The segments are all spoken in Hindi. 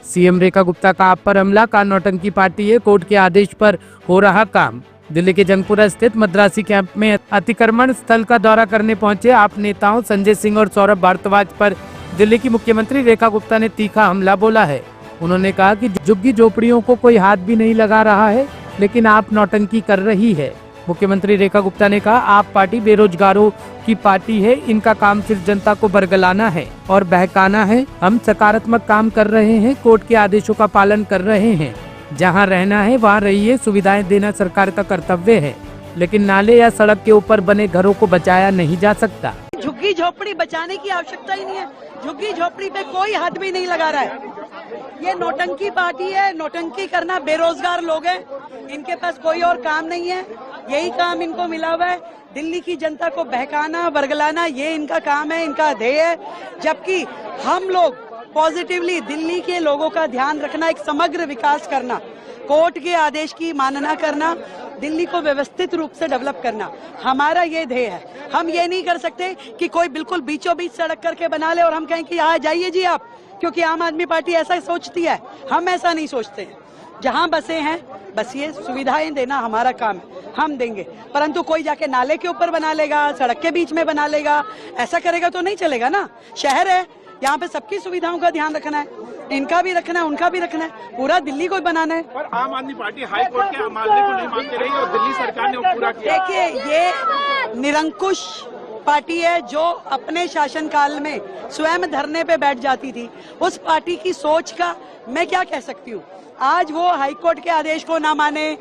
सीएम रेखा गुप्ता का आप पर हमला का नौटंकी पार्टी है, कोर्ट के आदेश पर हो रहा काम। दिल्ली के जंगपुरा स्थित मद्रासी कैंप में अतिक्रमण स्थल का दौरा करने पहुंचे आप नेताओं संजय सिंह और सौरभ भारद्वाज पर दिल्ली की मुख्यमंत्री रेखा गुप्ता ने तीखा हमला बोला है। उन्होंने कहा कि झुग्गी झोपड़ियों को कोई हाथ भी नहीं लगा रहा है, लेकिन आप नौटंकी कर रही है। मुख्यमंत्री रेखा गुप्ता ने कहा, आप पार्टी बेरोजगारों की पार्टी है, इनका काम सिर्फ जनता को बरगलाना है और बहकाना है। हम सकारात्मक काम कर रहे हैं, कोर्ट के आदेशों का पालन कर रहे हैं। जहां रहना है वहां रहिए, सुविधाएं देना सरकार का कर्तव्य है, लेकिन नाले या सड़क के ऊपर बने घरों को बचाया नहीं जा सकता। झुग्गी झोपड़ी बचाने की आवश्यकता ही नहीं है, झुग्गी झोपड़ी पे कोई हाथ भी नहीं लगा रहा है। ये नौटंकी पार्टी है, नौटंकी करना, बेरोजगार लोग हैं, इनके पास कोई और काम नहीं है, यही काम इनको मिला हुआ है। दिल्ली की जनता को बहकाना, बरगलाना, ये इनका काम है, इनका ध्येय है। जबकि हम लोग पॉजिटिवली दिल्ली के लोगों का ध्यान रखना, एक समग्र विकास करना, कोर्ट के आदेश की मानना करना, दिल्ली को व्यवस्थित रूप से डेवलप करना, हमारा ये ध्येय है। हम ये नहीं कर सकते कि कोई बिल्कुल बीचों बीच सड़क करके बना ले और हम कहें कि यहाँ जाइए जी आप, क्योंकि आम आदमी पार्टी ऐसा सोचती है। हम ऐसा नहीं सोचते हैं। जहाँ बसे हैं बसिए, सुविधाएं देना हमारा काम है, हम देंगे। परंतु कोई जाके नाले के ऊपर बना लेगा, सड़क के बीच में बना लेगा, ऐसा करेगा तो नहीं चलेगा ना। शहर है, यहाँ पे सबकी सुविधाओं का ध्यान रखना है, इनका भी रखना है, उनका भी रखना है, पूरा दिल्ली को बनाना है। पर आम आदमी पार्टी हाई कोर्ट के मामले को नहीं मानती रही और दिल्ली सरकार ने वो पूरा किया। देखिए, ये निरंकुश पार्टी है जो अपने शासनकाल में स्वयं धरने पे बैठ जाती थी। उस पार्टी की सोच का मैं क्या कह सकती हूँ। आज वो हाईकोर्ट के आदेश को ना माने,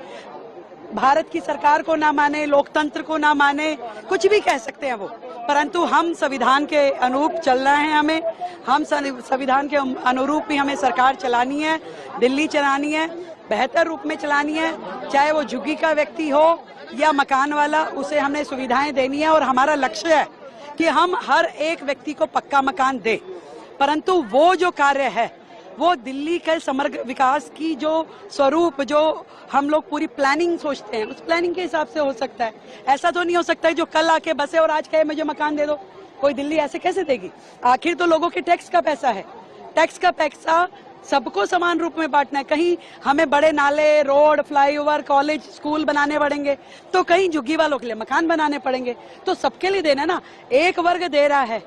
भारत की सरकार को ना माने, लोकतंत्र को ना माने, कुछ भी कह सकते हैं वो, परंतु हम संविधान के अनुरूप चलना है। हम संविधान के अनुरूप ही हमें सरकार चलानी है, दिल्ली चलानी है, बेहतर रूप में चलानी है। चाहे वो झुग्गी का व्यक्ति हो या मकान वाला, उसे हमने सुविधाएं देनी है। और हमारा लक्ष्य है कि हम हर एक व्यक्ति को पक्का मकान दें। परंतु वो जो कार्य है वो दिल्ली के समग्र विकास की जो स्वरूप, जो हम लोग पूरी प्लानिंग सोचते हैं, उस प्लानिंग के हिसाब से हो सकता है। ऐसा तो नहीं हो सकता है जो कल आके बसे और आज कहे मुझे मकान दे दो। कोई दिल्ली ऐसे कैसे देगी? आखिर तो लोगों के टैक्स का पैसा है, टैक्स का पैसा सबको समान रूप में बांटना है। कहीं हमें बड़े नाले, रोड, फ्लाईओवर, कॉलेज, स्कूल बनाने पड़ेंगे, तो कहीं झुग्गी वालों के लिए मकान बनाने पड़ेंगे। तो सबके लिए देना ना, एक वर्ग दे रहा है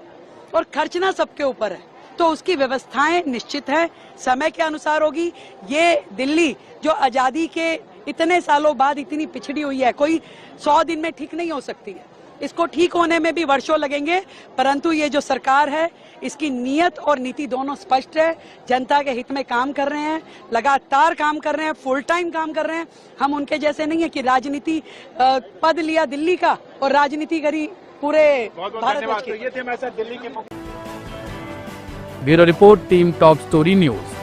और खर्चना सबके ऊपर है, तो उसकी व्यवस्थाएं निश्चित है, समय के अनुसार होगी। ये दिल्ली जो आजादी के इतने सालों बाद इतनी पिछड़ी हुई है, कोई 100 दिन में ठीक नहीं हो सकती है। इसको ठीक होने में भी वर्षों लगेंगे, परंतु ये जो सरकार है इसकी नीयत और नीति दोनों स्पष्ट है। जनता के हित में काम कर रहे हैं, लगातार काम कर रहे हैं, फुल टाइम काम कर रहे हैं। हम उनके जैसे नहीं है कि राजनीति पद लिया दिल्ली का और राजनीति करी पूरे भारतवर्ष की। Bureau report, team top story news.